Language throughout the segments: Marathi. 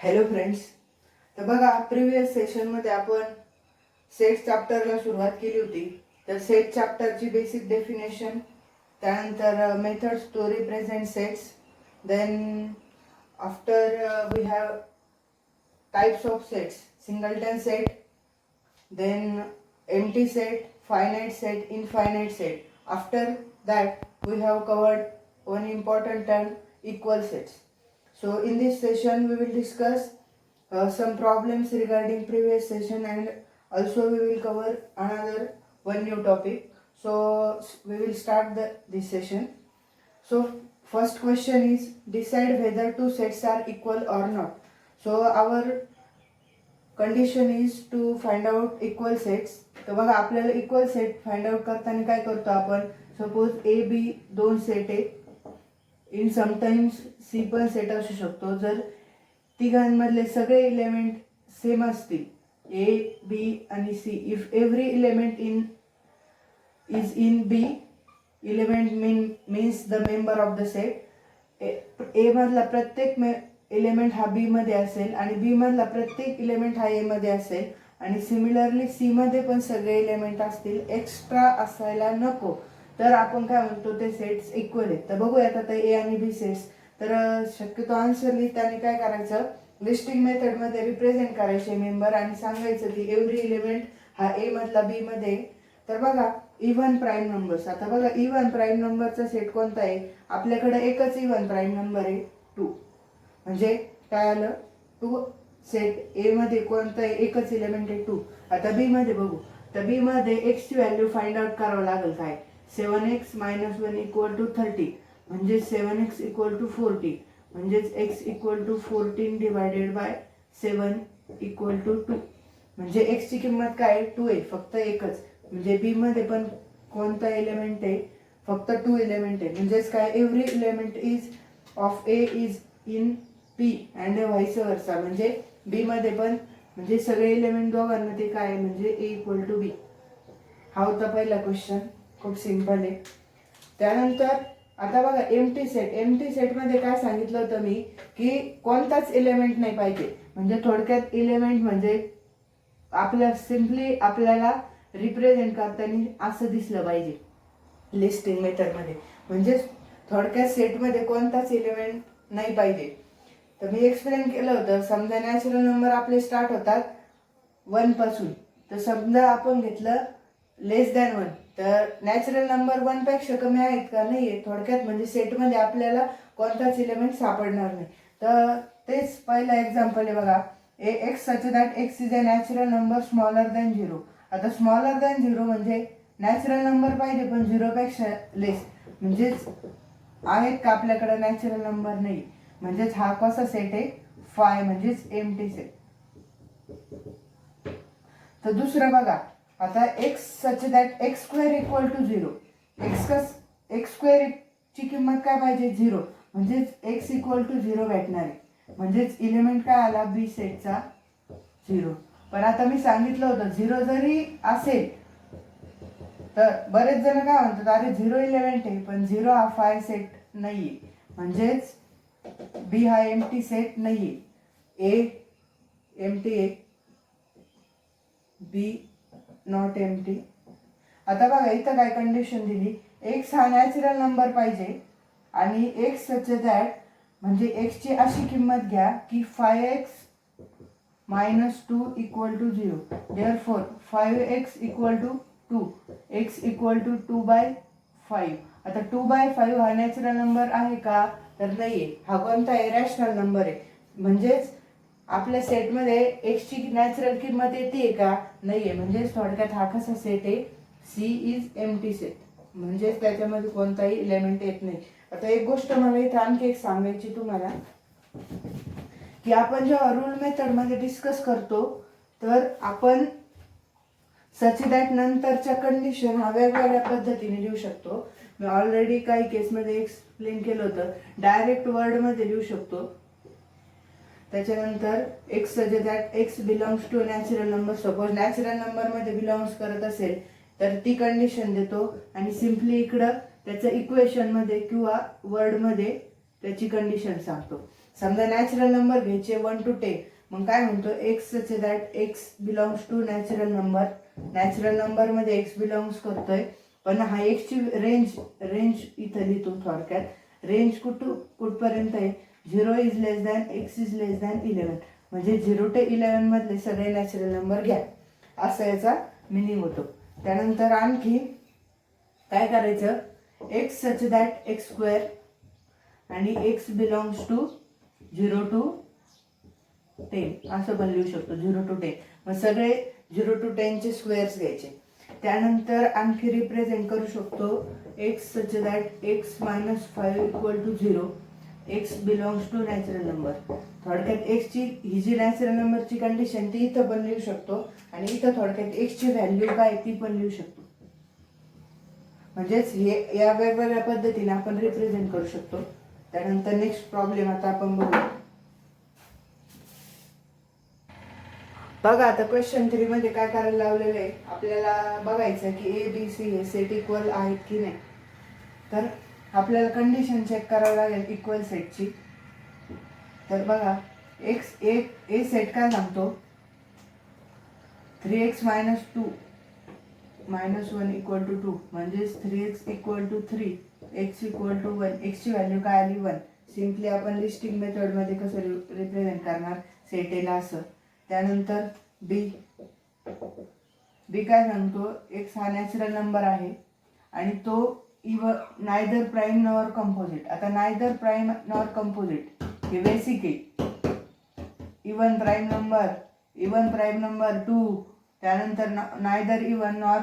Hello friends. तर बघा, प्रिव्हियस सेशनमध्ये आपण सेट चॅप्टरला सुरुवात केली होती. तर सेट चॅप्टरची बेसिक डेफिनेशन, त्यानंतर methods to represent sets, then after we have types of sets, singleton set, then empty set, finite set, infinite set. After that we have covered one important term, equal sets. So in this session we will discuss some problems regarding previous session, and also we will cover another one new topic. So we will start this session. So first question is, decide whether two sets are equal or not. So our condition is to find out equal sets. तर बघा, आपल्याला इक्वल सेट फाइंड आउट करताना काय करतो आपण, सपोज ए बी दोन सेट आहे, इन समटाइम्स सी पण सेट असू शकतो. जर तिघांमधले सगळे इलेमेंट सेम असतील, ए बी आणि C, if every element is in B, element means the member of the set. A मधला प्रत्येक एलिमेंट हा बी मध्ये असेल आणि बी मधला प्रत्येक एलिमेंट हा ए मध्ये असेल, आणि सिमिलरली सी मध्ये पण सगळे एलिमेंट असतील, एक्स्ट्रा असायला नको, तर आपण काय म्हणतो, ते सेट्स इक्वल आहेत. तर बघूयात आता ए आणि बी सेट्स. तर शक्यतो आन्सर लिहिताना काय करायचं, लिस्टिंग मेथड मध्ये रिप्रेझेंट करायचे मेंबर आणि सांगायचं की एव्हरी एलिमेंट हा ए मधला बी मध्ये. तर बघा, इव्हन प्राईम नंबर्स. आता बघा, इव्हन प्राईम नंबरचा सेट कोणता आहे, आपल्याकडे एकच इव्हन प्राईम नंबर आहे 2. म्हणजे काय आलं, 2 सेट. ए मध्ये कोणतं एकच एलिमेंट आहे 2. आता बी मध्ये बघू, तर बी मध्ये एक्स ची व्हॅल्यू फाइंड आउट करावं लागेल. काय, 7x - 1 = 30, म्हणजे 7x = 40, म्हणजेच x = 14 डिवायडेड बाय 7 = 2. म्हणजे x ची किंमत काय आहे, 2 आहे, फक्त एकच. म्हणजे बी मध्ये पण कोणता एलिमेंट आहे, फक्त 2 एलिमेंट आहे. म्हणजेच काय, every element is of A is in P and vice वर्सा. म्हणजे बी मध्ये पण, म्हणजे सगळे एलिमेंट दोघांमध्ये काय, म्हणजे ए = बी. हा होता पहिला क्वेश्चन, खूप सिंपल आहे. त्यानंतर आता बघा, एम्प्टी सेट. एम्प्टी सेट मध्ये काय सांगितलं होतं मी, की कोणताच एलिमेंट नाही पाहिजे. म्हणजे थोडक्यात एलिमेंट म्हणजे आपल्या सिम्पली आपल्याला रिप्रेझेंट करताना असं दिसलं पाहिजे लिस्टिंग मेथड मध्ये. म्हणजे थोडक्यात सेटमध्ये कोणताच एलिमेंट नाही पाहिजे. तर मी एक्सप्लेन केलं होतं. समजा नॅचरल नंबर आपले स्टार्ट होतात 1 पासून. तर समजा आपण घेतलं लेस दॅन 1, तर नॅचरल नंबर 1 पेक्षा कमी आहेत का, नाही आहे. थोडक्यात म्हणजे सेटमध्ये आपल्याला कोणताच एलिमेंट सापडणार नाही. तर तेच पहिला एक्झाम्पल आहे बघा, x such that x is a natural number smaller than 0. आता स्मॉलर दॅन 0 म्हणजे नॅचरल नंबर पाहिजे पण 0 पेक्षा लेस. म्हणजेच आहेत का आपल्याकडे नॅचरल नंबर नाही. म्हणजेच हा कसा सेट आहे, फाय, म्हणजेच एम्प्टी सेट. तर दुसरं बघा, आता x such that x² = 0. x² ची किंमत काय पाहिजे, 0. म्हणजेच x = 0 भेटणार आहे. म्हणजेच एलिमेंट काय आला, बी सेटचा 0. पण आता मी सांगितलं होतं 0 जरी असेल तर बरेच जण काय म्हणतात, अरे 0 एलिमेंट आहे, पण 0 हा फाय सेट नाहीये. म्हणजेच बी हा एम्प्टी सेट नाहीये. ए एम्प्टी आहे, बी नॉट एम्प्टी. आता बघा, इथं काय कंडिशन दिली, एक्स हा नॅचरल नंबर पाहिजे आणि एक्स सच दॅट, म्हणजे एक्स ची अशी किंमत घ्या की 5x - 2 = 0. Therefore 5x = 2, x = 2/5. आता 2/5 हा नॅचरल नंबर आहे का, तर नाहीये. हा कोणता आहे, रॅशनल नंबर आहे. म्हणजेच आपल्या सेटमध्ये एक्स ची नॅचरल किंमत येते का, नाहीये. म्हणजेच थोडक्यात हा कसा सेट आहे, सी इज एम्प्टी सेट. म्हणजेच त्याच्यामध्ये कोणताही एलिमेंट येत नाही. आता एक गोष्ट मला इथे आणखी एक सांगायची तुम्हाला, की आपण जेव्हा रूल मेथड मध्ये डिस्कस करतो, तर आपण सच दॅट नंतरच्या कंडिशन हा वेगवेगळ्या पद्धतीने लिहू शकतो. मी ऑलरेडी काही केसमध्ये एक्सप्लेन केलं होतं. डायरेक्ट वर्ड मध्ये लिहू शकतो. त्याच्यानंतर x such that x belongs to natural number. Suppose natural number मध्ये बिलॉंग्स करत असेल तर ती कंडिशन देतो आणि सिम्पली इकडं त्याचं इक्वेशन मध्ये किंवा वर्ड मध्ये त्याची कंडिशन सांगतो. समजा नॅचरल नंबर घ्यायचे 1 to 10, मग काय म्हणतो x such that x belongs to natural number. Natural number मध्ये एक्स बिलॉंग्स करतोय, पण हा एक्सची रेंज इथं लिहितो थोडक्यात. रेंज कुठपर्यंत आहे, 0 is less than x is less than 11. म्हणजे 0 ते 11 मधले सगळे नॅचरल नंबर घ्या, असा याचा मिनिंग होतो. त्यानंतर आणखी काय करायचं, x such that x square आणि एक्स बिलॉंग्स टू 0 to 10 असं पण लिहू शकतो. 0 to 10 मग सगळे 0 to 10 चे स्क्वेअर्स घ्यायचे. त्यानंतर आणखी रिप्रेझेंट करू शकतो x such that x -5 equal to 0. X belongs to natural number. थोडक्यात एक्सची ही जी नॅचरल नंबरची कंडिशन ती इथं पण लिहू शकतो, आणि इथं थोडक्यात एक्सची व्हॅल्यू काय ती पण लिहू शकतो. म्हणजेच हे या वेगवेगळ्या पद्धतीने आपण रिप्रेझेंट करू शकतो. त्यानंतर नेक्स्ट प्रॉब्लेम आता आपण बघू. बघा आता क्वेश्चन 3 मध्ये काय करायला लावलेलं आहे, आपल्याला बघायचं की ए बी सी हे सेट इक्वल आहेत की नाही. तर आपल्याला कंडिशन चेक करावी लागेल इक्वल सेटची. तर बघा एक्स ए सेट काय सांगतो, 3x - 2 - 1 इक्वल टू 2, म्हणजेच 3x equal to 3, x equal to 1. एक्सची व्हॅल्यू काय आली 1. सिम्पली आपण लिस्टिंग मेथडमध्ये कसं रिप्रेझेंट करणार सेट एला असं. त्यानंतर बी काय सांगतो, एक्स हा नॅचरल नंबर आहे आणि तो नायदर प्राईम नॉर कंपोजिट. आता नायदर प्राईम नॉर कंपोजिट हे बेसिक आहे. इवन प्राईम नंबर 2, त्यानंतर नायदर इवन नॉर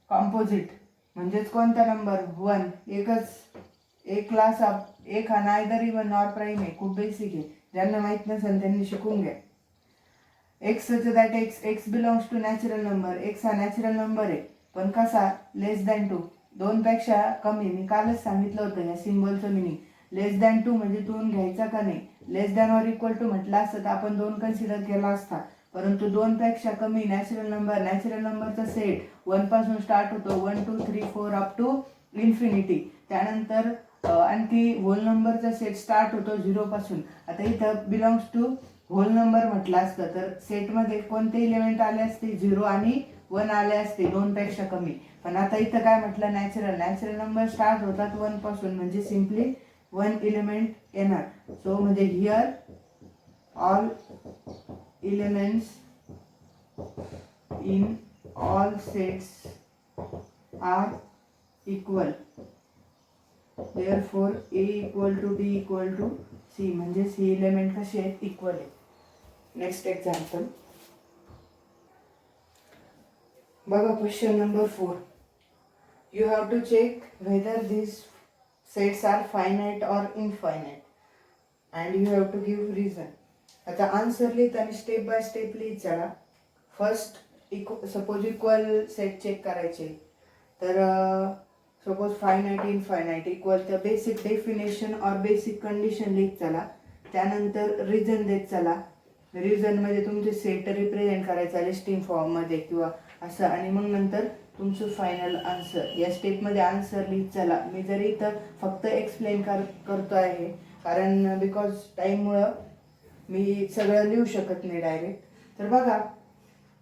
कंपोजिट म्हणजेच कोणता नंबर 1. एक क्लास एक हा नायदर इवन नॉर प्राईम आहे. खूप बेसिक आहे, ज्यांना माहित नसेल त्यांनी शिकून घ्या. X such that x belongs to natural number. X हा नॅचरल नंबर आहे, पण कसा, लेस दॅन 2, 2 पेक्षा कमी. मी कालच सांगितलं होतं या सिम्बॉलचं मिनिंग. लेस दॅन 2 म्हणजे 2 घ्यायचा का नाही. लेस दॅन ऑर इक्वल टू म्हटलं असतं तर आपण 2 कन्सिडर केला असता, परंतु 2 पेक्षा कमी नॅचरल नंबरचा सेट 1 पासून स्टार्ट होतो, 1 2 3 4 अप टू इन्फिनिटी. त्यानंतर आणखी होल नंबरचा सेट स्टार्ट होतो 0 पासून. आता इथं बिलॉंग्स टू होल नंबर म्हटलं असतं तर सेटमध्ये कोणते इलेमेंट आले असते, 0 आणि 1 आले असते, 2 पेक्षा कमी. पण आता इथं काय म्हटलं, नॅचरल नंबर स्टार्ट होतात 1 पासून, म्हणजे सिम्पली 1 इलेमेंट येणार. सो म्हणजे here all elements in all sets are equal. therefore a equal to b equal to c, म्हणजे सी एलिमेंट कसे आहेत, इक्वल आहे. नेक्स्ट एक्झाम्पल बघा. Question number 4. You have to check whether this sets are finite or infinite and you have to give reason. आता आन्सर लिहिताना स्टेप बाय स्टेप लिहित चला. First suppose equal set check करायचे, तर सपोज फायनाइट इनफायनाइट इक्वल तर बेसिक डेफिनेशन और बेसिक कंडिशन लिहित चला. त्यानंतर रिझन देत चला. रिझन मध्ये तुमचे सेट रिप्रेझेंट करायचा लिस्टिंग फॉर्म मध्ये किंवा असं, आणि मग नंतर तुमचं फायनल आन्सर. या स्टेपमध्ये आन्सर लिहित चला. मी जरी इथं फक्त एक्सप्लेन करतो आहे, कारण बिकॉज टाईममुळं मी सगळं लिहू शकत नाही डायरेक्ट. तर बघा,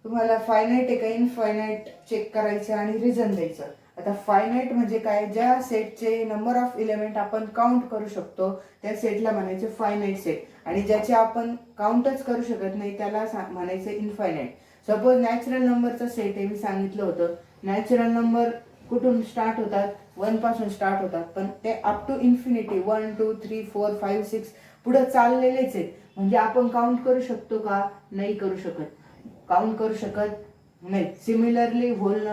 तुम्हाला फायनाइट आहे का इनफायनाइट चेक करायचं आणि रिझन द्यायचं. आता फायनाइट म्हणजे काय, ज्या सेटचे नंबर ऑफ एलिमेंट आपण काउंट करू शकतो त्या सेटला म्हणायचे फायनाइट सेट, आणि ज्याचे आपण काउंटच करू शकत नाही त्याला म्हणायचे इनफायनाइट. सपोज नॅचरल नंबरचा सेट आहे, मी सांगितलं होतं नॅचरल नंबर कुठून स्टार्ट होतात, 1 पासून स्टार्ट होतात, पण ते अप टू इन्फिनिटी 1 2 3 4 5 6 पुढे चाललेलेच आहेत. म्हणजे आपण काउंट करू शकतो का, नाही करू शकत, काउंट करू शकत नाही. सिमिलरली होल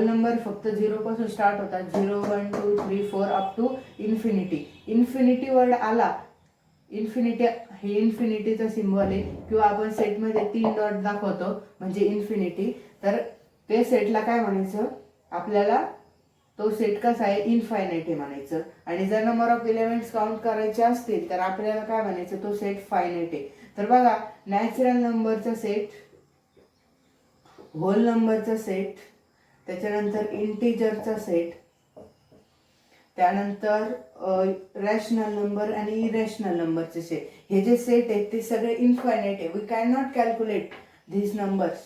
नंबर फक्त 0 पासून स्टार्ट होतात, 0 1 2 3 4 अप टू इन्फिनिटी वर्ड आला. इन्फिनिटी हे इन्फिनिटीचा सिम्बॉल आहे, किंवा आपण सेटमध्ये 3 डॉट दाखवतो म्हणजे इन्फिनिटी. तर ते सेटला काय म्हणायचं, आपल्याला तो सेट कसा आहे, इनफायनाइट आहे म्हणायचं. आणि जर नंबर ऑफ एलिमेंट्स काउंट करायचे असतील तर आपल्याला काय म्हणायचं, तो सेट फायनाइट आहे. तर बघा, नॅचरल नंबरचा सेट, होल नंबरचा सेट, त्याच्यानंतर इंटिजरचा सेट, त्यानंतर रॅशनल नंबर आणि इरॅशनल नंबरचे सेट. हे जे सेट आहेत ते सगळे इन्फायनाइट आहे. We can not calculate this numbers.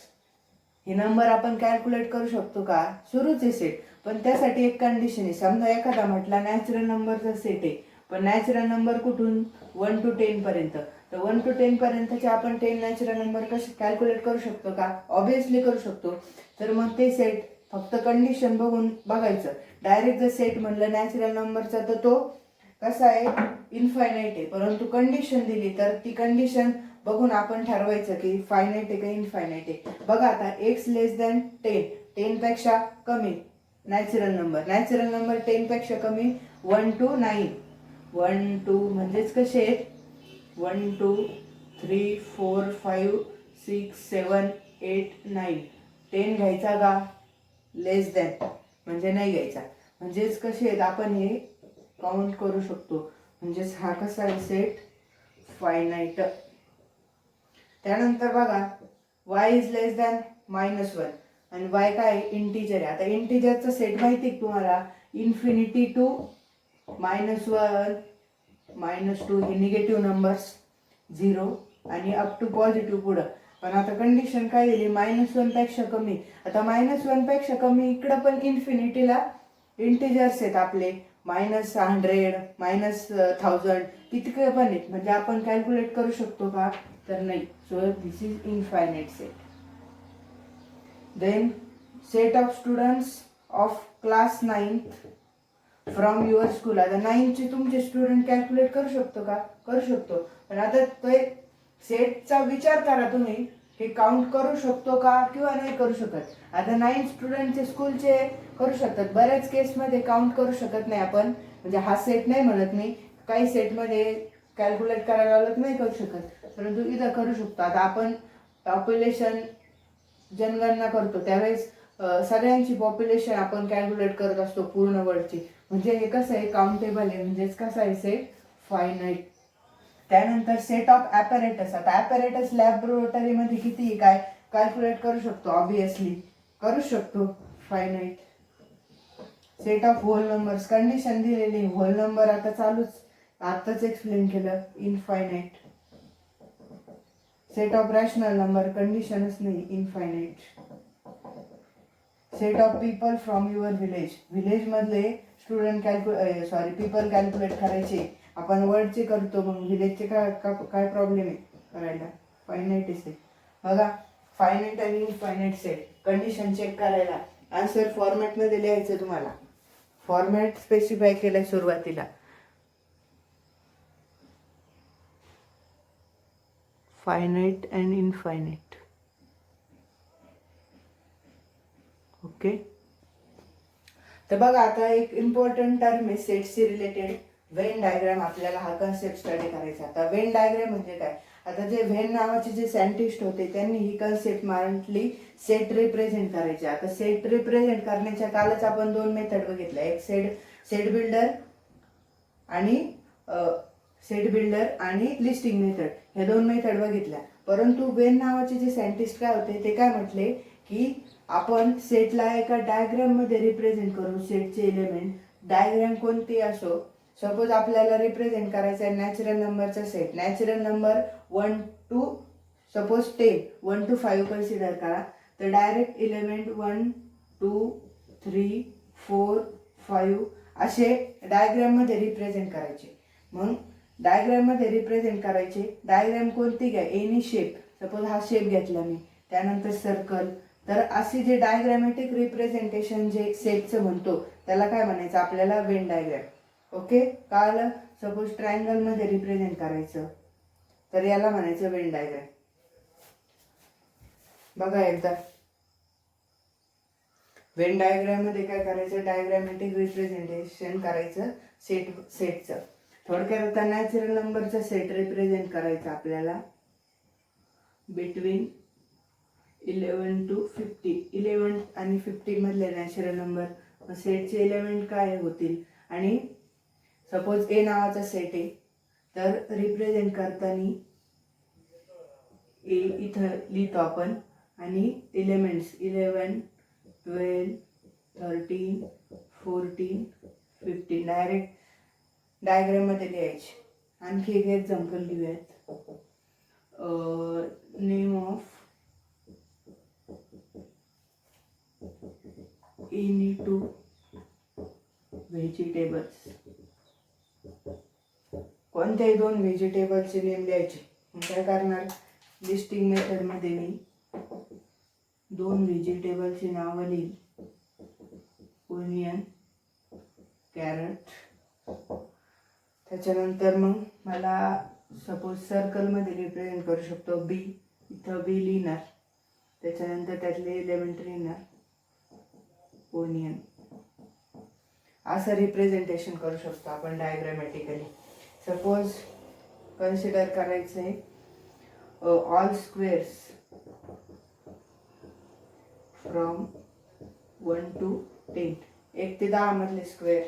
हे नंबर आपण कॅल्क्युलेट करू शकतो का? सुरूच आहे सेट, पण त्यासाठी एक कंडिशन आहे. समजा एखादा म्हटला नॅचरल नंबरचा सेट आहे, पण नॅचरल नंबर कुठून 1 to 10 पर्यंत, तर 1 to 10 पर्यंतचे आपण 10 नॅचरल नंबर कसे कॅल्क्युलेट करू शकतो का? ऑब्विसली करू शकतो. तर मग ते सेट फक्त कंडिशन बघायचं. डायरेक्ट जर सेट म्हणलं नॅचरल नंबरचा तर तो कसा आहे, इनफायनाइट आहे. परंतु कंडिशन दिली तर ती कंडिशन बघून आपण ठरवायचं की फायनाइट आहे का इनफायनाइट आहे. बघा आता x लेस दॅन 10, 10 पेक्षा कमी नॅचरल नंबर 10 पेक्षा कमी 1 to 9. 1 2 म्हणजेच कसे आहेत, 1 2 3 4 5 6 7 8 9. 10 घ्यायचा का? लेस दॅन म्हणजे नाही घ्यायचा. म्हणजेच कसे आहेत आपण हे काउंट करू शकतो. म्हणजेच हा कसा आहे सेट, फायनाइट. त्यानंतर बघा y इज लेस दॅन -1 आणि y काय इंटिजर आहे. आता इंटिजरचा सेट माहिती आहे तुम्हाला, इन्फिनिटी टू -1 -2 हे निगेटिव्ह नंबर्स, 0 आणि अप टू पॉझिटिव्ह पुढं. पण आता कंडिशन काय दिली, -1 पेक्षा कमी. आता -1 पेक्षा कमी इकडं पण इन्फिनिटीला इंटिजर्स आहेत आपले, -100 -1000 तितके पण आहेत. म्हणजे आपण कॅल्क्युलेट करू शकतो का? तर नाही. So this is infinite set. Then set of students of class 9th from your school. आता 9th चे तुमचे स्टुडंट कॅल्क्युलेट करू शकतो का? करू शकतो. पण आता ते सेटचा विचार करा तुम्ही, हे काउंट करू शकतो का किंवा नाही करू शकत. आता 9 स्टुडंटचे स्कूलचे करू शकतात, बऱ्याच केसमध्ये काउंट करू शकत नाही आपण. म्हणजे हा सेट नाही म्हणत मी, काही सेटमध्ये कॅल्क्युलेट करायला लावलं नाही करू शकत, परंतु इथं करू शकतो. आता आपण पॉप्युलेशन जनगणना करतो त्यावेळेस सगळ्यांची पॉप्युलेशन आपण कॅल्क्युलेट करत असतो पूर्ण वर्ल्डची. म्हणजे हे कसं आहे, काउंटेबल आहे. म्हणजेच कसं आहे सेट, फायनाइट. त्यानंतर सेट ऑफ ॲपॅरेटस. आता ॲपॅरेटस लॅबोरेटरीमध्ये किती काय कॅल्क्युलेट करू शकतो, ऑब्विसली करू शकतो, finite. Set of whole numbers, condition दिलेली होल नंबर आता चालूच, आताच एक्सप्लेन केलं, infinite. Set of rational number कंडिशनच नाही, infinite. Set of people from your village मधले स्टुडंट पीपल कॅल्क्युलेट करायचे. आपण वर्डचे करतो, मग विलेजचे काय प्रॉब्लेम आहे करायला, फायनाइट आहे. बघा फायनाइट आणि इनफायनाइट सेट, कंडिशन चेक करायला आन्सर फॉर्मॅटमध्ये लिहायचं. तुम्हाला फॉर्मॅट स्पेसिफाय केलंय सुरुवातीला. Finite and infinite. ओके. तर बघा आता एक इम्पॉर्टंट टर्म आहे सेटशी रिलेटेड, व्हेन डायग्राम. आपल्याला हा कन्सेप्ट स्टडी करायचा. आता व्हेन डायग्राम म्हणजे काय? आता जे व्हेन नावाचे जे सायंटिस्ट होते त्यांनी ही कन्सेप्ट मांडली, सेट रिप्रेझेंट करायचे. आता सेट रिप्रेझेंट करण्याच्या कालच आपण 2 मेथड बघितल्या, एक सेट बिल्डर आणि लिस्टिंग मेथड, ह्या 2 मेथड बघितल्या. परंतु व्हेन नावाचे जे सायंटिस्ट काय होते ते काय म्हटले की आपण सेटला एका डायग्राम मध्ये रिप्रेझेंट करू. सेटचे एलिमेंट डायग्राम कोणती असो, सपोज आपल्याला रिप्रेझेंट करायचा आहे नॅचरल नंबरचा set, natural number 1 to suppose 10, 1 to 5 consider करा. तर डायरेक्ट एलिमेंट 1 2 3 4 5 असे डायग्राम मध्ये रिप्रेझेंट करायचे. मग डायग्राम मध्ये रिप्रेझेंट करायचे. डायग्राम कोणती घ्या, एनी शेप, सपोज हा शेप घेतला मी, त्यानंतर सर्कल. तर असे जे डायग्रामॅटिक रिप्रेझेंटेशन जे सेटचं म्हणतो त्याला काय म्हणायचं आपल्याला, व्हेन डायग्राम. ओके, कळलं? सपोज ट्रायंगल मध्ये रिप्रेझेंट करायचं तर याला म्हणायचं व्हेन डायग्राम. बघा एकदा, व्हेन डायग्राम मध्ये काय करायचं, डायग्रामॅटिक रिप्रेझेंटेशन करायचं सेटचं. थोडक्यात आता नॅचरल नंबरचा सेट रिप्रेझेंट करायचा आपल्याला बिटवीन 11 to 50. 11 आणि 50 मधले नॅचरल नंबर, सेटचे एलिमेंट काय होतील. आणि सपोज ए नावाचा सेट आहे तर रिप्रेझेंट करताना ए इथं लिहितो आपण, आणि एलिमेंट्स 11 12 13 14 15 डायरेक्ट डायग्राम मध्ये लिहायचे. आणखी एक एक्झाम्पल लिहूयात. Name of any 2 vegetables. कोणत्याही 2 व्हेजिटेबलचे नेम लिहायचे. मग काय करणार, लिस्टिंग मेथड मध्ये मी 2 व्हेजिटेबलची नावं लिहिली. Onion, carrot. त्याच्यानंतर मग मला सपोज सर्कलमध्ये रिप्रेझेंट करू शकतो बी. इथं बी लिहिणार, त्याच्यानंतर त्यातले एलिमेंट लिहिणार ओनियन. असं रिप्रेझेंटेशन करू शकतो आपण डायग्रामॅटिकली. सपोज कन्सिडर करायचं आहे ऑल स्क्वेअर्स फ्रॉम 1 to 10, 1 ते 10 मधले स्क्वेअर.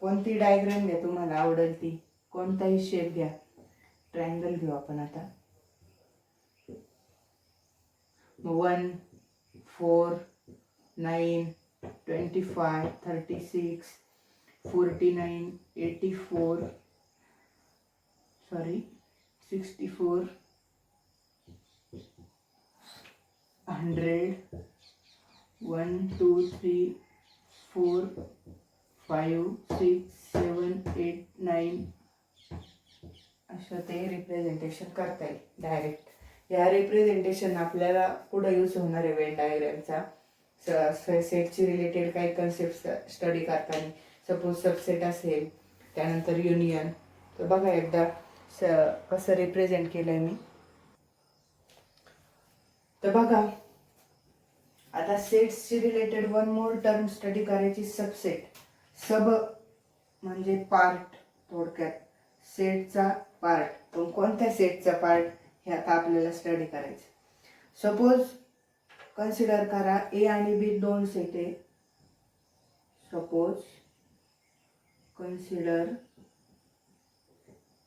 कोणती डायग्राम घ्या तुम्हाला आवडेल ती, कोणताही शेप घ्या. ट्रायंगल घेऊ आपण आता. 1, 4, 9, 25, 36, 49, 84, 64, 100, 1, 2, 3, 4, 5, 6, 7, 8, 9. असं ते रिप्रेझेंटेशन करता येईल डायरेक्ट. या रिप्रेझेंटेशन आपल्याला पुढे यूज होणार आहे वेन डायग्रामचा. सेटची रिलेटेड काही कन्सेप्ट स्टडी करताना. सपोज सबसेट असेल, त्यानंतर युनियन. तर बघा एकदा कसं रिप्रेझेंट केलंय मी. तर बघा आता सेट्सची रिलेटेड 1 मोर टर्म स्टडी करायची. सबसेट. सब म्हणजे पार्ट, थोडक्यात सेटचा पार्ट. पण कोणत्या सेटचा पार्ट हे आता आपल्याला स्टडी करायचं. सपोज कन्सिडर करा ए आणि बी 2 सेट आहे. Suppose consider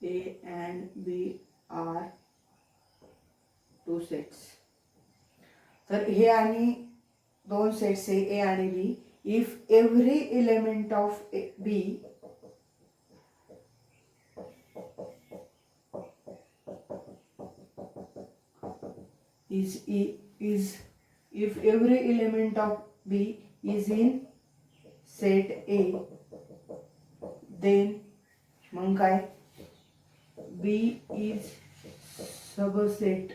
A and B are 2 sets. तर हे आणि 2 सेट्स आहे ए आणि B. If every element of B if every element of B is in set A, then मग काय, B is subset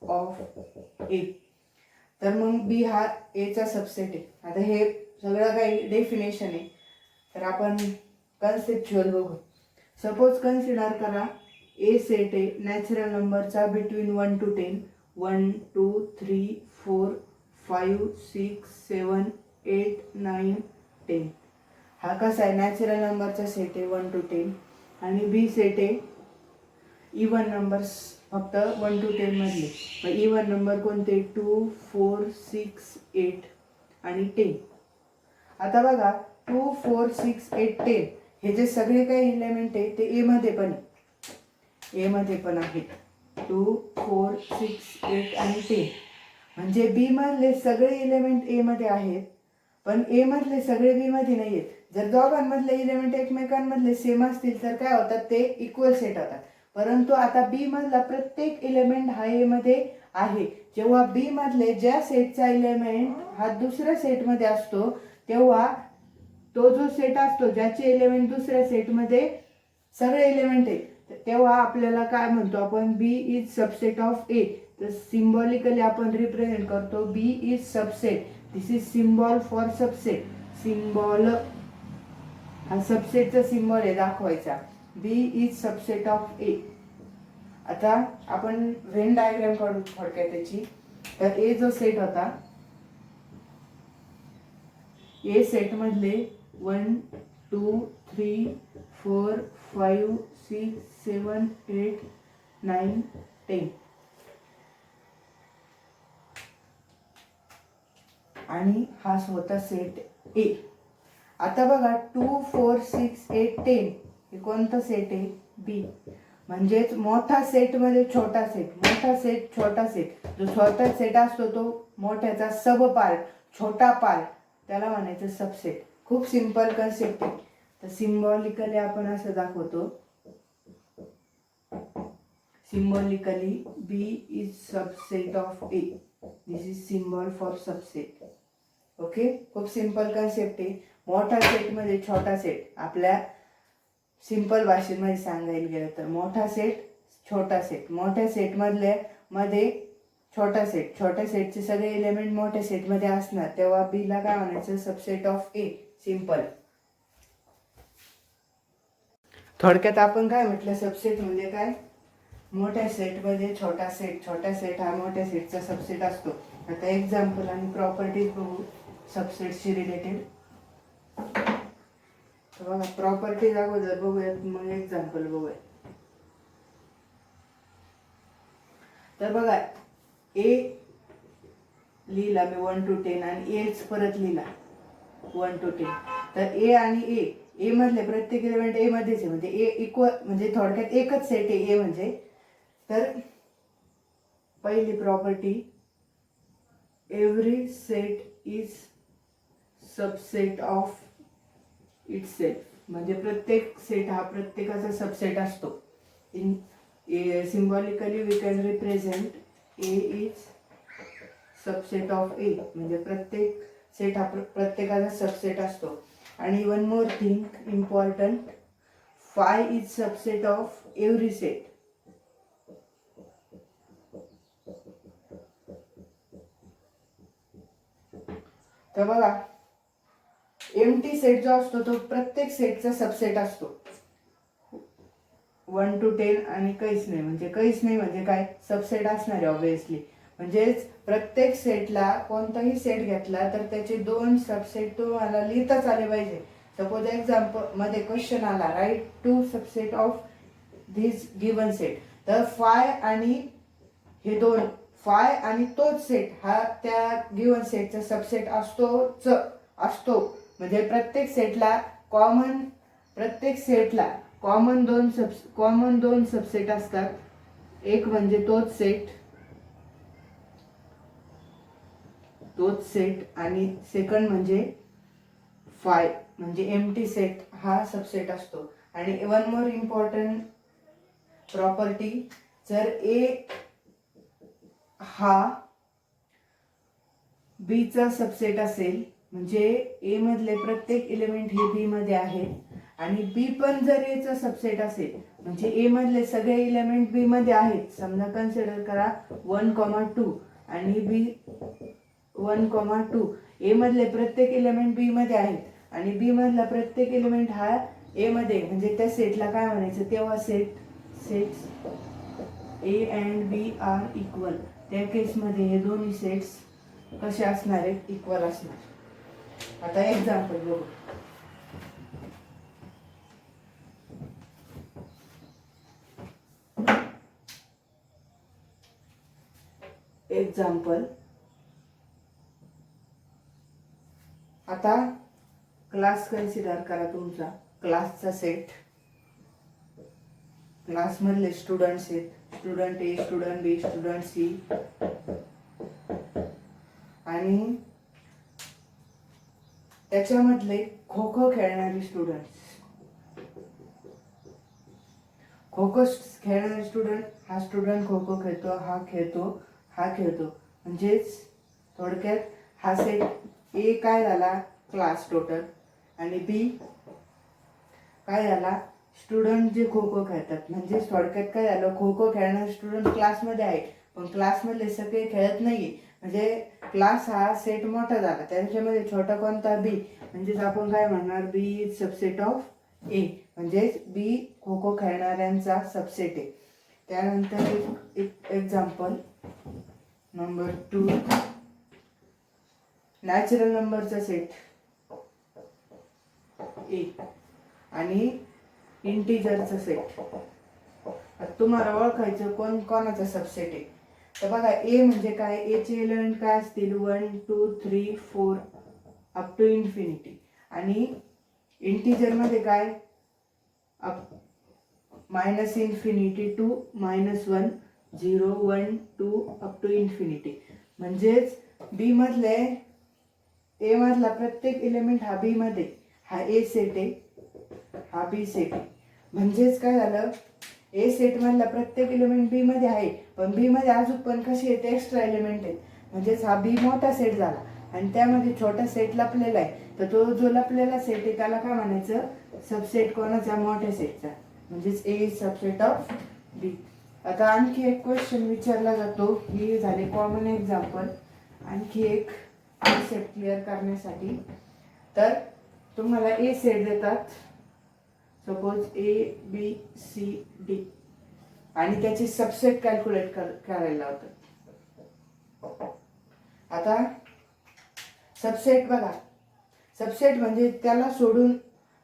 of A. तर मग B हा A चा सबसेट आहे. आता हे सगळं काही डेफिनेशन आहे, तर आपण कन्सेप्च्युअल बघू. सपोज कन्सिडर करा ए सेट आहे नॅचरल नंबरचा बिटवीन 1 to 10. 1, 2, 3, 4, 5, 6, 7, 8, 9, 10. हा कसा आहे, नॅचरल नंबरचा सेट आहे 1 to 10. आणि बी सेट आहे इवन नंबर्स, फक्त 1 to 10 मधले. मग इवन नंबर कोणते, 2, 4, 6, 8 आणि 10. आता बघा 2, 4, 6, 8, 10 हे जे सगळे काही एलिमेंट आहे ते ए मध्ये पण आहे. ए मध्ये पण आहेत 2, 4, 6, 8 आणि 10. म्हणजे बी मधले सगळे एलिमेंट ए मध्ये आहेत, पण ए मधले सगळे बी मध्ये नाही आहेत. जर दोघांमधले एलिमेंट एकमेकांमधले सेम असतील तर काय होतात, ते इक्वल सेट होतात. परंतु आता बी मधला प्रत्येक एलिमेंट हा ए मध्ये आहे. जेव्हा बी मधले ज्या सेटचा एलिमेंट हा दुसऱ्या सेटमध्ये असतो, तेव्हा तो जो सेट असतो ज्याचे एलिमेंट दुसऱ्या सेटमध्ये सगळे एलिमेंट आहेत, तेव्हा आपल्याला काय म्हणतो आपण, B is subset of A. तर सिम्बॉलिकली आपण रिप्रेझेंट करतो B is subset. This is symbol for subset. Symbol हा सबसेटचा सिम्बॉल आहे दाखवायचा. B is subset of A. आता आपण व्हेन डायग्राम काढू थोडक्यात त्याची. तर ए जो सेट होता, ए सेट मधले 1, 2, 3, 4, 5, 6, 7, 8, 9, 10 आणि हा होता सेट ए. आता बघा 2, 4, 6, 8, 10 हे कोणता सेट आहे, बी. म्हणजेच मोठा सेट मध्ये छोटा सेट, मोठा सेट छोटा सेट. जो छोटा सेट असतो तो मोठ्याचा सब पार्ट, छोटा पार्ट, त्याला म्हणायचं सबसेट. खूप सिंपल कन्सेप्ट आहे. तर सिम्बॉलिकली आपण असं दाखवतो, symbolically B is subset of A. This is symbol for subset. Okay, खूप सिंपल कन्सेप्ट आहे. मोठा सेट मध्ये छोटा सेट, आपल्या सिंपल भाषेमध्ये सांगायला गेलं तर मोठा सेट छोटा सेट, मोठ्या सेट मध्ये छोटा सेट, छोट्या सेटचे सगळे एलिमेंट मोठ्या सेट मध्ये असणार, तेव्हा बी ला काय म्हणायचं, सबसेट ऑफ ए. सिंपल. थोडक्यात आपण काय म्हटलं, सबसेट म्हणजे काय, मोठ्या सेट मध्ये छोटा सेट, छोटा सेट हा मोठ्या सेटचा सबसेट असतो. आता एक्झाम्पल आणि प्रॉपर्टीज बघू सबसेटशी रिलेटेड. तर बघा प्रॉपर्टीज अगोदर बघूयात, मग एक्झाम्पल बघूया. तर बघा ए लिहिला मी 1 to 10 आणि एच परत लिहिला 1 to 10. तर ए आणि ए मधले प्रत्येक एलिमेंट ए मध्येच आहे, म्हणजे ए इक्वल, म्हणजे थोडक्यात एकच सेट आहे ए म्हणजे. तर पहिली प्रॉपर्टी, every set is subset of itself, म्हणजे प्रत्येक सेट हा प्रत्येकाचा सबसेट असतो. In symbolically we can represent A is subset of A, म्हणजे प्रत्येक सेट हा प्रत्येकाचा सबसेट असतो. आणि one more thing important, phi is subset of every set. तर बघा एम्प्टी सेट जो असतो तो प्रत्येक सेटचा सबसेट असतो. 1 to 10 आणि काहीच नाही, म्हणजे काहीच नाही म्हणजे काय, सबसेट असणार आहे ऑब्विसली. म्हणजेच प्रत्येक सेटला कोणताही सेट घेतला तर त्याचे 2 सबसेट तुम्हाला लिहिताच आले पाहिजे. सपोज एक्झाम्पल मध्ये क्वेश्चन आला, write 2 subset of this given set. तर फाय आणि हे 2, फाय आणि तोच सेट हा त्या गिवन सेटचा सबसेट असतो. म्हणजे प्रत्येक सेटला कॉमन दोन सबसेट असतात. एक म्हणजे तोच सेट आणि सेकंड म्हणजे फाय, म्हणजे एम्प्टी सेट हा सबसेट असतो. आणि वन मोर इम्पॉर्टंट प्रॉपर्टी, जर ए हा बी चा सबसेट असेल, म्हणजे ए मधले प्रत्येक एलिमेंट हे बी मध्ये आहेत, आणि बी पण जर ए चा सबसेट असेल, म्हणजे ए मधले सगळे एलिमेंट बी मध्ये आहेत. समजा कन्सिडर करा 1,2 आणि बी 1,2. ए मधले प्रत्येक एलिमेंट बी मध्ये आहेत आणि बी मधला प्रत्येक एलिमेंट हा ए मध्ये, म्हणजे त्या सेटला काय म्हणायचं, तेव्हा sets A and B are equal. त्या केसमध्ये हे दोन्ही सेट्स कसे असणार आहेत, इक्वल असणार. आता एक्झाम्पल बघू. एक्झाम्पल, आता क्लास कन्सिडर करा, तुमचा क्लासचा सेट. क्लास मधले स्टुडंट्स आहेत, स्टुडंट ए, स्टुडंट बी, स्टुडंट सी, आणि त्याच्यामधले खो खो खेळणारे स्टुडंट्स. खो खो खेळणारे स्टुडंट, हा स्टुडंट खो खो खेळतो, हा खेळतो. म्हणजेच थोडक्यात हा सेट ए काय झाला, क्लास टोटल, आणि बी काय झाला, स्टुडंट जे खो खो खेळतात. म्हणजे थोडक्यात काय झालं, खो खो खेळणारे स्टुडंट क्लासमध्ये आहे, पण क्लासमधले सगळे खेळत नाहीये. म्हणजे क्लास हा सेट मोठा झाला, त्यांच्यामध्ये छोटा कोणता, बी. म्हणजेच आपण काय म्हणणार, बी इज सबसेट ऑफ ए, म्हणजेच बी खो खो खेळणाऱ्यांचा सबसेट आहे. त्यानंतर एक एक्झाम्पल नंबर 2, नॅचरल नंबरचा सेट ए आणि इंटिजरचा सेट. तुम्हाला ओळखायचं कोण कोणाचा सबसेट आहे. तर बघा ए म्हणजे काय, ए चे एलिमेंट काय असतील, 1 2 3 4 अप टू इन्फिनिटी. आणि इंटिजर मध्ये काय, minus infinity to -1 0 1 2 up to infinity. म्हणजेच बी मधले ए मधला प्रत्येक एलिमेंट हा बी मध्ये, हा ए सेट आहे, हा बी सेट आहे. म्हणजेच काय झालं, ए सेट मधला प्रत्येक एलिमेंट बी मध्ये आहे, पण बी मध्ये अजून पण कशी आहेत, एक्स्ट्रा एलिमेंट आहेत. म्हणजेच हा बी मोठा सेट झाला आणि त्यामध्ये छोटा सेट लपलेला आहे. तर तो जो लपलेला सेट आहे त्याला काय म्हणायचं, सबसेट कोणाचा, मोठ्या सेटचा. म्हणजेच ए इज सबसेट ऑफ बी. आता आणखी एक क्वेश्चन विचारला जातो, ही झाले कॉमन एक्झाम्पल. आणखी एक कॉन्सेप्ट क्लिअर करण्यासाठी, तर तुम्हाला ए सेट देतात, सपोज ए बी सी डी, आणि त्याची सबसेट कॅल्क्युलेट करायला लावतात. आता सबसेट बघा, सबसेट म्हणजे त्याला सोडून,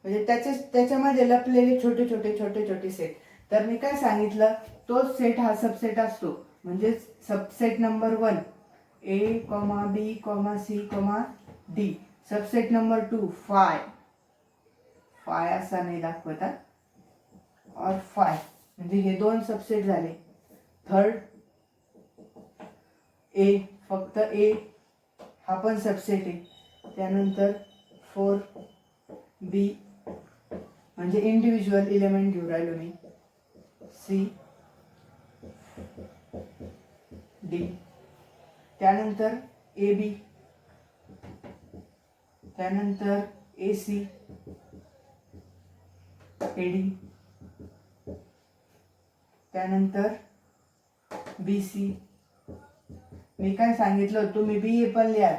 म्हणजे त्याच्यामध्ये लपलेले छोटे छोटे छोटे छोटे सेट. तर मी काय सांगितलं, तोच सेट हा सबसेट असतो. म्हणजेच subset number 1 A comma B comma C comma D. Subset number 2 phi, phi असा नाही दाखवता, और फाय, म्हणजे हे दोन सबसेट झाले. थर्ड ए, फक्त ए हा पण सबसेट आहे. त्यानंतर 4 बी, म्हणजे इंडिव्हिज्युअल एलिमेंट घेऊन राहिलो मी, सी डी. त्यानंतर ए बी, त्यानंतर ए सी ए डी, त्यानंतर बी सी. मी काय सांगितलं, तुम्ही बी ए पण लिहा,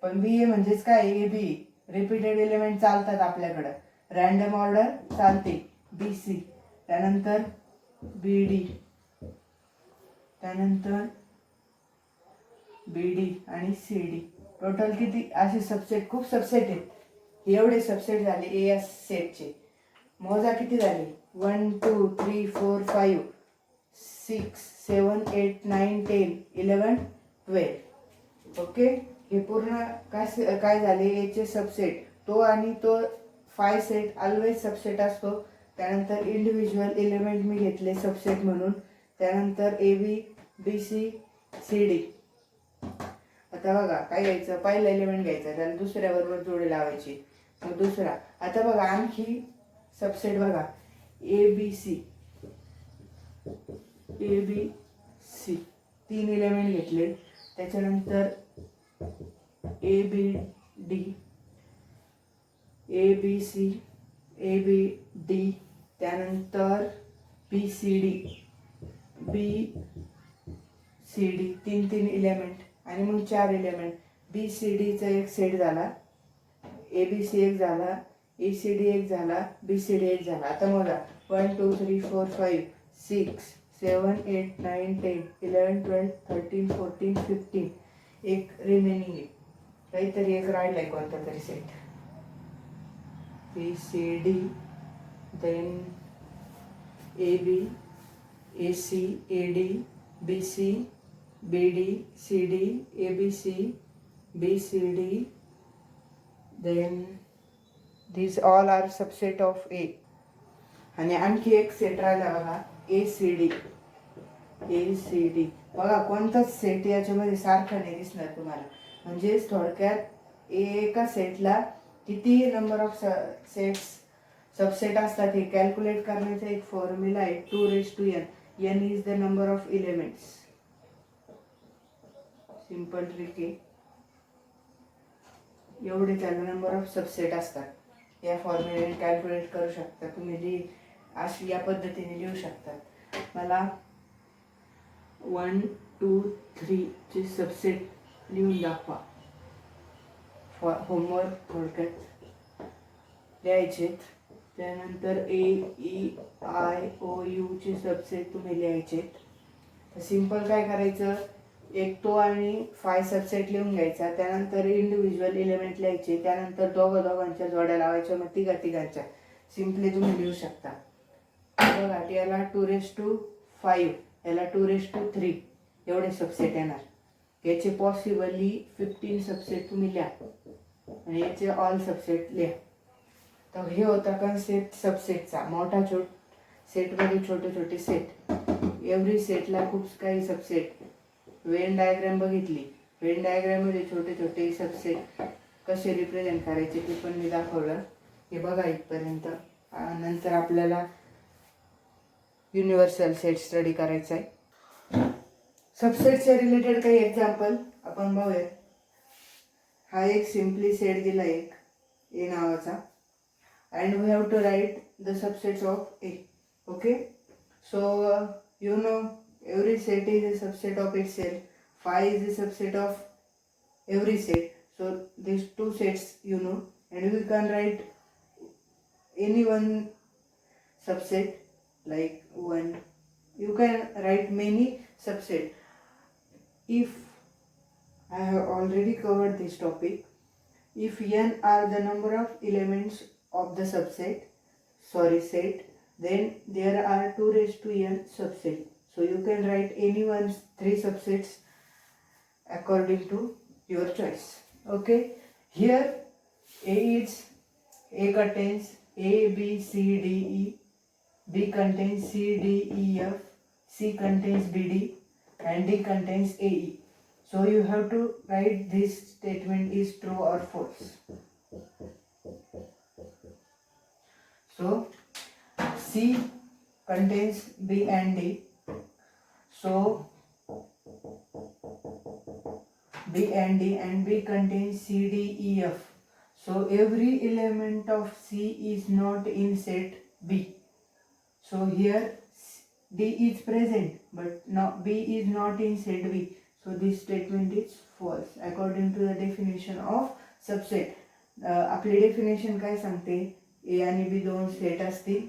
पण बी ए म्हणजेच काय, ए बी रिपीटेड एलिमेंट चालतात आपल्याकडं, रँडम ऑर्डर चालते. बी सी, त्यानंतर बी डी, त्यानंतर बी डी आणि सी डी. टोटल किती असे सबसेट, खूप सबसेट आहेत. एवढे सबसेट झाले ए या सेटचे. मोजा किती झाले, 1 2 3 4 5 6 7 8 9 10 11 12. ओके, हे पूर्ण काय झाले, एचे सबसेट. तो आणि तो 5 सेट ऑलवेज सबसेट असतो. त्यानंतर इंडिव्हिज्युअल एलिमेंट मी घेतले सबसेट म्हणून. त्यानंतर A B B C C D. आता बघा काय घ्यायचं, पहिला एलिमेंट घ्यायचा, त्याला दुसऱ्या बरोबर जोडी लावायची, मग दुसरा. आता बघा आणखी सबसेट बघा, A B C, A B C 3 element घेतले. त्याच्यानंतर A B D, A B C A B D, त्यानंतर B C D, B C D, 3 element, आणि मग 4 एलिमेंट. बी सी डीचा एक सेट झाला, ए बी सी एक झाला, ए सी डी एक झाला, बी सी डी एक झाला. आता मोजा 1 2 3 4 5 6 7 8 9 10 11 12 13 14 15. एक रिमेनिंग आहे, काहीतरी एक राहिलाय कोणता तरी set. B C D, then A B, A C A D, B C B D C D, A B C B C D, then these all are subset of A. आणि आणखी एक सेट राहिला बघा, ए सी डी, ए सी डी. बघा कोणताच सेट याच्यामध्ये सारखा नाही दिसणार तुम्हाला. म्हणजेच थोडक्यात एका सेटला किती नंबर ऑफ सेट्स सबसेट असतात हे कॅल्क्युलेट करण्याचा एक फॉर्म्युला आहे, 2n. n is the number of elements. Simple trick आहे. एवढे त्याला नंबर ऑफ सबसेट असतात. या फॉर्म्युल्याने कॅल्क्युलेट करू शकता तुम्ही, अशी या पद्धतीने लिहू शकता. मला 1 2 3 चे सबसेट लिहून दाखवा. होमवर्क थोडक्यात लिहायचेत. त्यानंतर ए ई आय ओ यू चे सबसेट तुम्ही लिहायचेत. तर सिंपल काय करायचं, एक तो आणि 5 सबसेट लिहून घ्यायचा. त्यानंतर इंडिव्हिज्युअल एलिमेंट लिहायचे. त्यानंतर दोघांच्या जोड्या लावायच्या, मग तिघांच्या सिंपली तुम्ही लिहू शकता. बघा याला 2⁵, याला 2⁵ एवढे सबसेट येणार. याचे पॉसिबली 15 सबसेट तुम्ही लिहा आणि याचे ऑल सबसेट लिहा. तर हे होता कन्सेप्ट सबसेटचा. मोठा सेटमध्ये छोटे छोटे सेट, एव्हरी सेटला खूप काही सबसेट. वेन डायग्राम बघितली, वेन डायग्राम मध्ये छोटे छोटे सबसेट कसे रिप्रेझेंट करायचे ते पण मी दाखवलं. हे बघा इथपर्यंत. नंतर आपल्याला युनिव्हर्सल सेट स्टडी करायचा आहे. सबसेटच्या रिलेटेड काही एक्झाम्पल आपण बघूया. हा एक सिम्पली सेट दिला एक ए नावाचा, and we have to write the subsets of A. Okay, so you know every set is a subset of itself. Phi is a subset of every set. So these two sets you know, and we can write any one subset like one. You can write many subset. If I have already covered this topic, if n are the number of elements of the set, then there are 2 raised to n subset. So you can write any one 3 subsets according to your choice. Okay, here A contains A, B, C, D, E. B contains C, D, E, F. C contains B, D, and D contains A, E. So you have to write this statement is true or false. So C contains B and D. So B and D, and B contains C, D, E, F. So every element of C is not in set B. So here D is present but B is not in set B. So this statement is false according to the definition of subset. आपली डेफिनेशन काय सांगते? ए आणि बी दोन सेट असतील.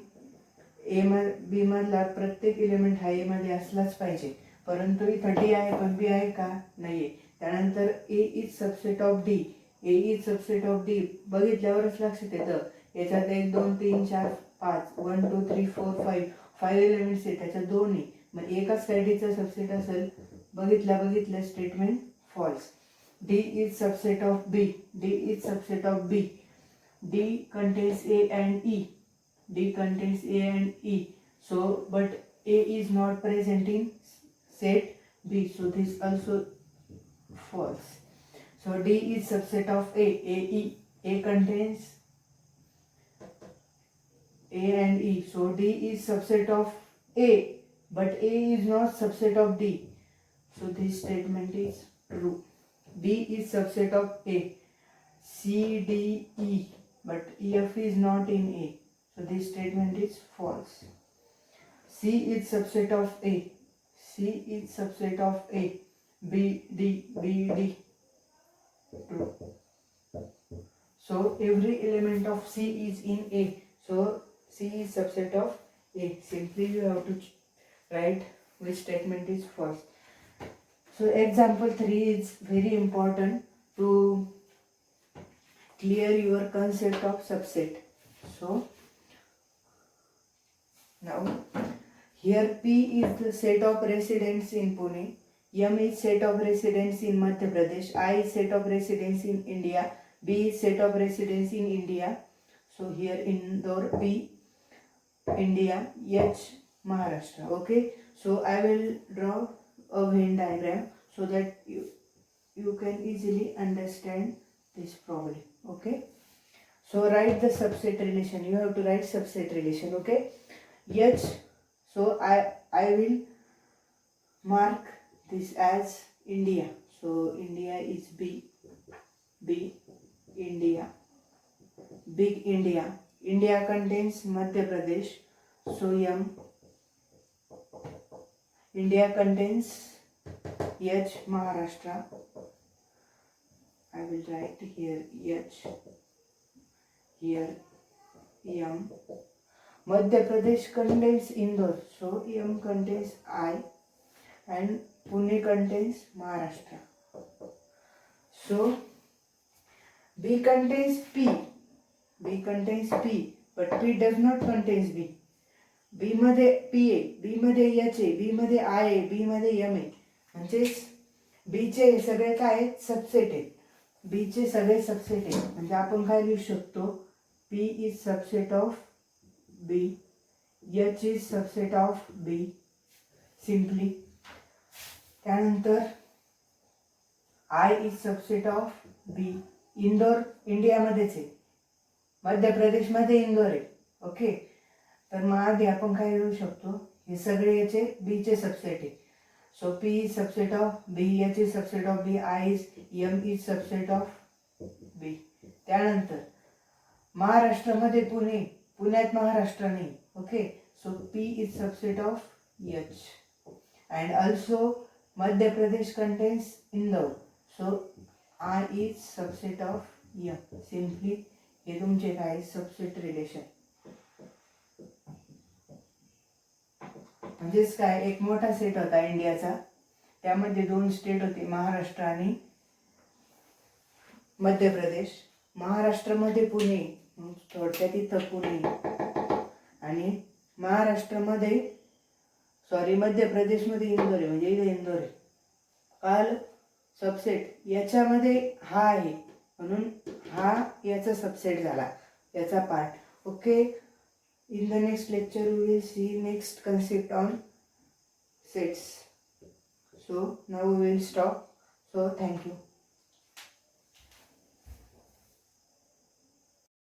बी मधला प्रत्येक एलिमेंट हा ए मध्ये असलाच पाहिजे, परंतु इथं डी आहे पण बी आहे का? नाहीये. त्यानंतर A is subset of D. A is subset of D बघितल्यावरच लक्षात येतं. याच्यात 1 2 3 4 5 1 2 3 4 5 एलिमेंट्स आहेत, त्याच्यात 2 आहे. मग एकाच साईडचा सबसेट असेल. बघितल्या statement false. D is subset of B. D is subset of B. D contains A and E. D contains A and E. So, but A is not present in set B. So, this also false. So, D is subset of A. A, E. A contains A and E. So, D is subset of A. But A is not subset of D. So, this statement is true. D is subset of A. C, D, E. But F is not in A. So this statement is false. C is subset of A. C is subset of A. B, D, B, D. True. So every element of C is in A. So C is subset of A. Simply you have to write which statement is false. So example 3 is very important to clear your concept of subset. So now here P is the set of residents in Pune, M is set of residents in Madhya Pradesh, I is set of residents in India, B is set of residents in India. So here Indore, P India, H Maharashtra. Okay, so I will draw a Venn diagram so that you can easily understand this problem. Okay, so write the subset relation. You have to write subset relation. Okay, H. So I will mark this as India. So India is B. India. Big India. India contains Madhya Pradesh. So M. India contains H Maharashtra. I will write here H, here M. Madhya Pradesh contains Indore, so M contains I, and Pune contains Maharashtra. So B contains P. B contains P, but P does not contains B. बी मध्ये पी आहे, बी मध्ये एच आहे, बी मध्ये आय आहे, बी मध्ये एम आहे. म्हणजेच बी चे सगळे काय आहेत? सबसेट आहेत. बी चे सगळे सबसेट आहेत. म्हणजे आपण काय लिहू शकतो? P is subset of B, H is subset of B simply. त्यानंतर I is subset of B, Indore इंडियामध्येच आहे, मध्य प्रदेशमध्ये इंदोर आहे. ओके, तर मग आधी आपण काय लिहू शकतो, हे सगळे याचे बीचे सबसेट आहे. So P is subset of B, H is subset of B, I is M is subset of B. त्यानंतर महाराष्ट्रामध्ये पुणे, पुण्यात महाराष्ट्र नाही. Okay, so P is subset of H. And also Madhya Pradesh contains Indore, so I is subset of M. Simply हे तुमचे काय सबसेट रिलेशन. म्हणजेच काय, एक मोठा सेट होता इंडियाचा, त्यामध्ये 2 स्टेट होते, महाराष्ट्र आणि मध्य प्रदेश. महाराष्ट्रामध्ये पुणे, थोडक्यात इथं पुणे, आणि महाराष्ट्रामध्ये मध्य प्रदेशमध्ये इंदोर आहे, म्हणजे इथे इंदोर आहे. काल सबसेट याच्यामध्ये हा आहे म्हणून हा याचा सबसेट झाला, याचा part. Okay, in the next lecture we will see next concept on sets. So now we will stop. So thank you.